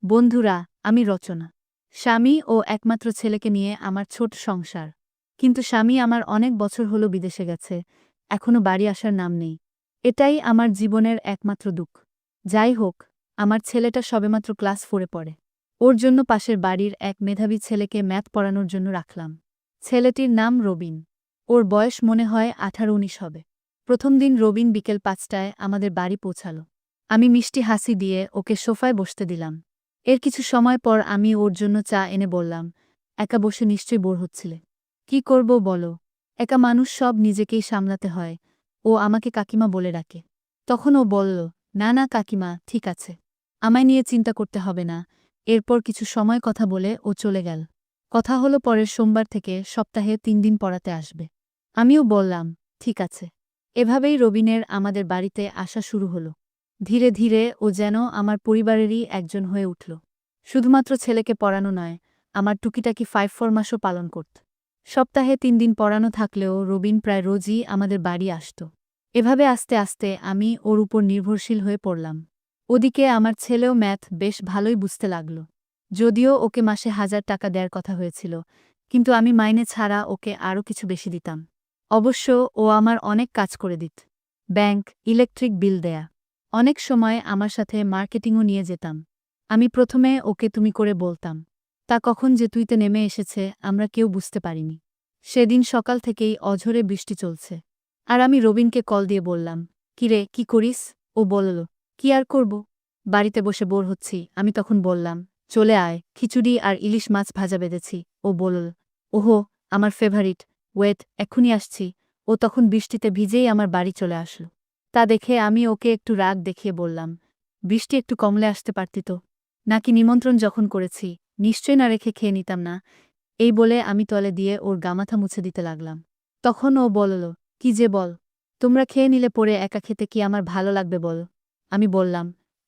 বন্ধুরা, আমি রচনা। স্বামী ও একমাত্র ছেলেকে নিয়ে আমার ছোট সংসার। কিন্তু স্বামী আমার অনেক বছর হলো বিদেশে গেছে, এখনো বাড়ি আসার নাম নেই। এটাই আমার জীবনের একমাত্র দুঃখ। যাই হোক, আমার ছেলেটা সবেমাত্র ক্লাস 4-এ পড়ে। ওর জন্য পাশের বাড়ির এক মেধাবী ছেলেকে ম্যাথ পড়ানোর জন্য রাখলাম। ছেলেটির নাম রবিন। ওর বয়স মনে হয় 18-19 হবে। প্রথম দিন রবিন বিকেল 5টায় আমাদের বাড়ি পৌঁছালো। আমি মিষ্টি হাসি দিয়ে ওকে সোফায় বসতে দিলাম। এর কিছু সময় পর আমি ওর জন্য চা এনে বললাম, একা বসে নিশ্চয়ই বোর হচ্ছিলে। কি করব বলো, একা মানুষ সব নিজেকেই সামলাতে হয়। ও আমাকে কাকিমা বলে ডাকে। তখন ও বলল, না না কাকিমা, ঠিক আছে, আমায় নিয়ে চিন্তা করতে হবে না। এরপর কিছু সময় কথা বলে ও চলে গেল। কথা হলো পরের সোমবার থেকে সপ্তাহে 3 দিন পড়াতে আসবে। আমিও বললাম, ঠিক আছে। এভাবেই রবিনের আমাদের বাড়িতে আসা শুরু হলো। ধীরে ধীরে ও যেন আমার পরিবারেরই একজন হয়ে উঠল। শুধুমাত্র ছেলেকে পড়ানো নয়, আমার টুকিটাকি 5 ফরমাসও পালন করত। সপ্তাহে 3 দিন পড়ানো থাকলেও রবিন প্রায় রোজই আমাদের বাড়ি আসত। এভাবে আস্তে আস্তে আমি ওর উপর নির্ভরশীল হয়ে পড়লাম। ওদিকে আমার ছেলেও ম্যাথ বেশ ভালোই বুঝতে লাগল। যদিও ওকে মাসে 1000 টাকা দেওয়ার কথা হয়েছিল, কিন্তু আমি মাইনে ছাড়া ওকে আরও কিছু বেশি দিতাম। অবশ্য ও আমার অনেক কাজ করে দিত। ব্যাংক, ইলেকট্রিক বিল দেয়া। অনেক সময় আমার সাথে মার্কেটিংও নিয়ে যেতাম। আমি প্রথমে ওকে তুমি করে বলতাম। তা কখন যে তুইতে নেমে এসেছে আমরা কেউ বুঝতে পারিনি। সেদিন সকাল থেকেই অঝোরে বৃষ্টি চলছে। আর আমি রবিনকে কল দিয়ে বললাম, কিরে, কি করিস? ও বলল, কি আর করব, বাড়িতে বসে বোর হচ্ছি। আমি তখন বললাম, চলে আয়, খিচুড়ি আর ইলিশ মাছ ভাজা বেঁধেছি। ও বলল, ওহো, আমার ফেভারিট, ওয়েট, এক্ষুনি আসছি। ও তখন বৃষ্টিতে ভিজেই আমার বাড়ি চলে আসলো। তা দেখে আমি ওকে একটু রাগ দেখিয়ে বললাম, বৃষ্টি একটু কমলে আসতে পারতি তো। নাকি নিমন্ত্রণ যখন করেছি, নিশ্চয় না রেখে খেয়ে নিতাম না। এই বলে আমি তলে দিয়ে ওর গামাথা মুছে দিতে লাগলাম। তখন ও বলল, কি যে বল, তোমরা খেয়ে নিলে পরে একা খেতে কি আমার ভালো লাগবে বল। আমি বললাম,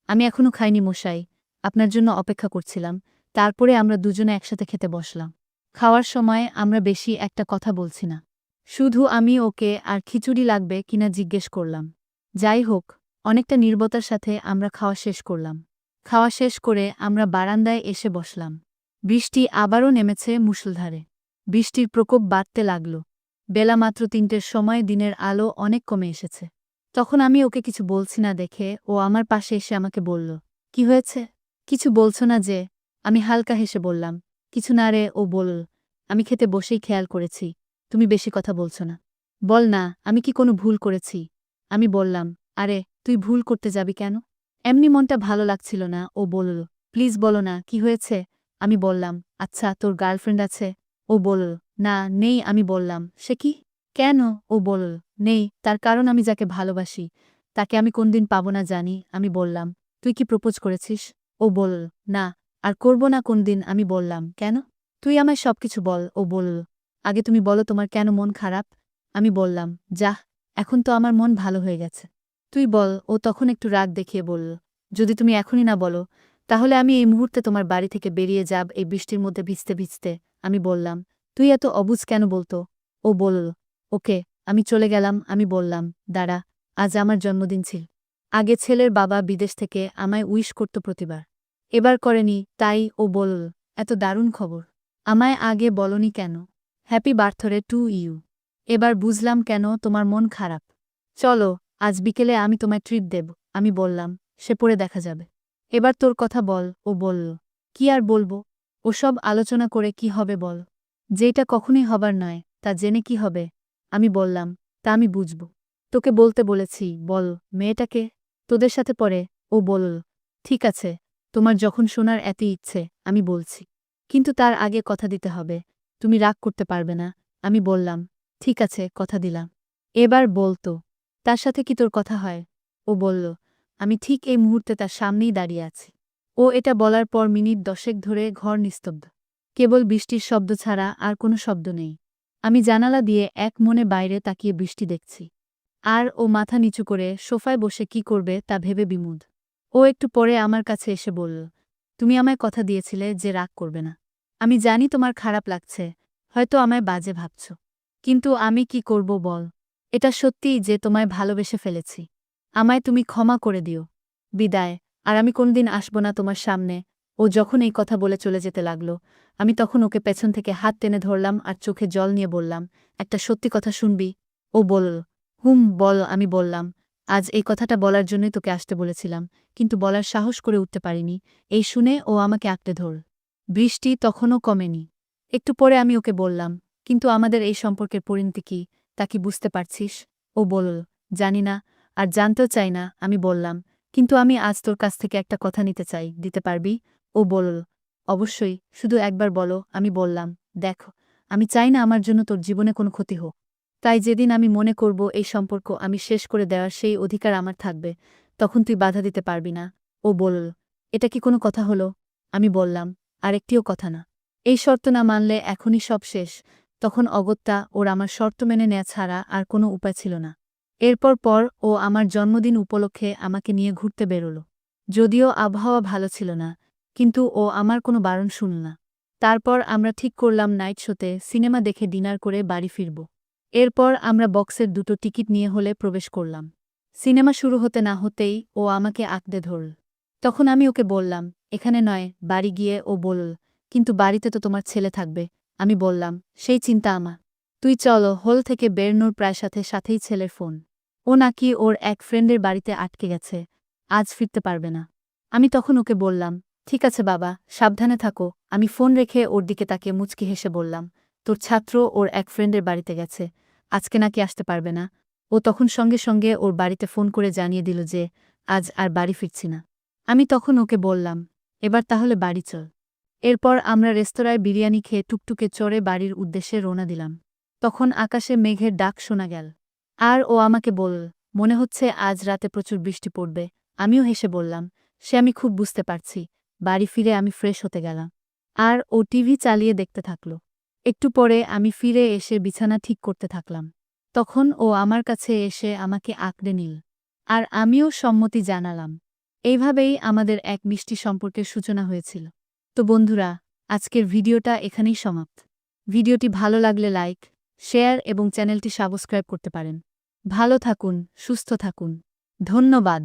আমি এখনো খাইনি মশাই, আপনার জন্য অপেক্ষা করছিলাম। তারপরে আমরা দুজনে একসাথে খেতে বসলাম। খাওয়ার সময় আমরা বেশি একটা কথা বলছি না। শুধু আমি ওকে আর খিচুড়ি লাগবে কিনা জিজ্ঞেস করলাম। যাই হোক, অনেকটা নীরবতার সাথে আমরা খাওয়া শেষ করলাম। খাওয়া শেষ করে আমরা বারান্দায় এসে বসলাম। বৃষ্টি আবারও নেমেছে মুষলধারে। বৃষ্টির প্রকোপ বাড়তে লাগল। বেলা মাত্র 3টের সময় দিনের আলো অনেক কমে এসেছে। তখন আমি ওকে কিছু বলছি না দেখে ও আমার পাশে এসে আমাকে বলল, কি হয়েছে? কিছু বলছো না যে? আমি হালকা হেসে বললাম, কিছু না রে। ও বলল, আমি খেতে বসেই খেয়াল করেছি, তুমি বেশি কথা বলছো না। বল না, আমি কি কোনো ভুল করেছি? আমি বললাম, আরে, তুই ভুল করতে যাবি কেন? এমনি মনটা ভালো লাগছিল না। ও বলল, প্লিজ বলো না, কি হয়েছে? আমি বললাম, আচ্ছা, তোর গার্লফ্রেন্ড আছে? ও বলল, না, নেই। আমি বললাম, সে কি? কেন? ও বলল, নেই, তার কারণ আমি যাকে ভালোবাসি তাকে আমি কোনদিন পাবো না জানি। আমি বললাম, তুই কি প্রপোজ করেছিস? ও বলল, না, আর করব না কোনদিন। আমি বললাম, কেন? তুই আমায় সবকিছু বল। ও বলল, আগে তুমি বলো তোমার কেন মন খারাপ? আমি বললাম, যাহ, এখন তো আমার মন ভালো হয়ে গেছে। তুই বল। ও তখন একটু রাগ দেখিয়ে বলল, যদি তুমি এখনই না বলো, তাহলে আমি এই মুহূর্তে তোমার বাড়ি থেকে বেরিয়ে যাব, এই বৃষ্টির মধ্যে ভিজতে ভিজতে। আমি বললাম, তুই এত অবুঝ কেন বলতো? ও বলল, ওকে, আমি চলে গেলাম। আমি বললাম, দাঁড়া, আজ আমার জন্মদিন ছিল। আগে ছেলের বাবা বিদেশ থেকে আমায় উইশ করত প্রতিবার। এবার করেনি, তাই। ও বলল, এত দারুণ খবর, আমায় আগে বলনি কেন? Happy birthday to you. এবার বুঝলাম কেন তোমার মন খারাপ। চলো, আজ বিকেলে আমি তোমায় ট্রিট দেব। আমি বললাম, সে পরে দেখা যাবে। এবার তোর কথা বল। ও বলল, কি আর বলবো, ওসব আলোচনা করে কি হবে বল? যেটা কখনোই হবার নয়, তা জেনে কি হবে? আমি বললাম, তা আমি বুঝব। তোকে বলতে বলেছি, বল, মেয়েটাকে তোদের সাথে পড়ে? ও বলল, ঠিক আছে, তোমার যখন শোনার এত ইচ্ছে, আমি বলছি। কিন্তু তার আগে কথা দিতে হবে, তুমি রাগ করতে পারবে না। আমি বললাম, ঠিক আছে, কথা দিলাম। এবার বলতো, তার সাথে কি তোর কথা হয়? ও বলল, আমি ঠিক এই মুহূর্তে তার সামনেই দাঁড়িয়ে আছি। ও এটা বলার পর মিনিট 10 ধরে ঘর নিস্তব্ধ। কেবল বৃষ্টির শব্দ ছাড়া আর কোনো শব্দ নেই। আমি জানালা দিয়ে এক মনে বাইরে তাকিয়ে বৃষ্টি দেখছি। আর ও মাথা নিচু করে সোফায় বসে কি করবে তা ভেবে বিমুঢ়। ও একটু পরে আমার কাছে এসে বলল, তুমি আমায় কথা দিয়েছিলে যে রাগ করবে না। আমি জানি তোমার খারাপ লাগছে, হয়তো আমায় বাজে ভাবছ। কিন্তু আমি কি করব বল? এটা সত্যিই যে তোমায় ভালোবেসে ফেলেছি। আমায় তুমি ক্ষমা করে দিও। বিদায়। আর আমি কোনদিন আসব না তোমার সামনে। ও যখন এই কথা বলে চলে যেতে লাগলো, আমি তখন ওকে পেছন থেকে হাত টেনে ধরলাম আর চোখে জল নিয়ে বললাম, একটা সত্যি কথা শুনবি? ও বলল, বল। আমি বললাম, আজ এই কথাটা বলার জন্যই তোকে আসতে বলেছিলাম, কিন্তু বলার সাহস করে উঠতে পারিনি। এই শুনে ও আমাকে আঁকড়ে ধরল। বৃষ্টি তখনও কমেনি। একটু পরে আমি ওকে বললাম, কিন্তু আমাদের এই সম্পর্কের পরিণতি কি, তা কি বুঝতে পারছিস? ও বলল, জানি না, আর জানতেও চাই না। আমি বললাম, কিন্তু আমি আজ তোর কাছ থেকে একটা কথা নিতে চাই, দিতে পারবি? ও বলল, অবশ্যই, শুধু একবার বলো। আমি বললাম, দেখ, আমি চাই না আমার জন্য তোর জীবনে কোনো ক্ষতি হোক। তাই যেদিন আমি মনে করব এই সম্পর্ক আমি শেষ করে দেওয়ার সেই অধিকার আমার থাকবে, তখন তুই বাধা দিতে পারবি না। ও বলল, এটা কি কোনো কথা হলো? আমি বললাম, আরেকটিও কথা না। এই শর্ত না মানলে এখনই সব শেষ। তখন অগত্যা ওর আমার শর্ত মেনে নেয়া ছাড়া আর কোনো উপায় ছিল না। এরপর ও আমার জন্মদিন উপলক্ষে আমাকে নিয়ে ঘুরতে বেরোল। যদিও আবহাওয়া ভালো ছিল না, কিন্তু ও আমার কোনো বারণ শুনল না। তারপর আমরা ঠিক করলাম নাইট শোতে সিনেমা দেখে ডিনার করে বাড়ি ফিরব। এরপর আমরা বক্সের 2টো টিকিট নিয়ে হলে প্রবেশ করলাম। সিনেমা শুরু হতে না হতেই ও আমাকে আঁকড়ে ধরল। তখন আমি ওকে বললাম, এখানে নয়, বাড়ি গিয়ে। ও বলল, কিন্তু বাড়িতে তো তোমার ছেলে থাকবে। আমি বললাম, সেই চিন্তা আমার। তুই চলো। হল থেকে বেরনোর প্রায় সাথেই ছেলের ফোন। ও নাকি ওর এক ফ্রেন্ডের বাড়িতে আটকে গেছে, আজ ফিরতে পারবে না। আমি তখন ওকে বললাম, ঠিক আছে বাবা, সাবধানে থাকো। আমি ফোন রেখে ওর দিকে তাকিয়ে মুচকি হেসে বললাম, তোর ছাত্র ওর এক ফ্রেন্ডের বাড়িতে গেছে, আজকে নাকি আসতে পারবে না। ও তখন সঙ্গে ওর বাড়িতে ফোন করে জানিয়ে দিল যে আজ আর বাড়ি ফিরছি না। আমি তখন ওকে বললাম, এবার তাহলে বাড়ি চল। এরপর আমরা রেস্তোরাঁয় বিরিয়ানি খেয়ে টুকটুকে চড়ে বাড়ির উদ্দেশ্যে রওনা দিলাম। তখন আকাশে মেঘের ডাক শোনা গেল। আর ও আমাকে বলল, মনে হচ্ছে আজ রাতে প্রচুর বৃষ্টি পড়বে। আমিও হেসে বললাম, সে আমি খুব বুঝতে পারছি। বাড়ি ফিরে আমি ফ্রেশ হতে গেলাম। আর ও টিভি চালিয়ে দেখতে থাকল। একটু পরে আমি ফিরে এসে বিছানা ঠিক করতে থাকলাম। তখন ও আমার কাছে এসে আমাকে আঁকড়ে নিল। আর আমিও সম্মতি জানালাম। এইভাবেই আমাদের এক মিষ্টি সম্পর্কের সূচনা হয়েছিল। তো বন্ধুরা, আজকের ভিডিওটা এখানেই সমাপ্ত। ভিডিওটি ভালো লাগলে লাইক, শেয়ার এবং চ্যানেলটি সাবস্ক্রাইব করতে পারেন। ভালো থাকুন, সুস্থ থাকুন। ধন্যবাদ।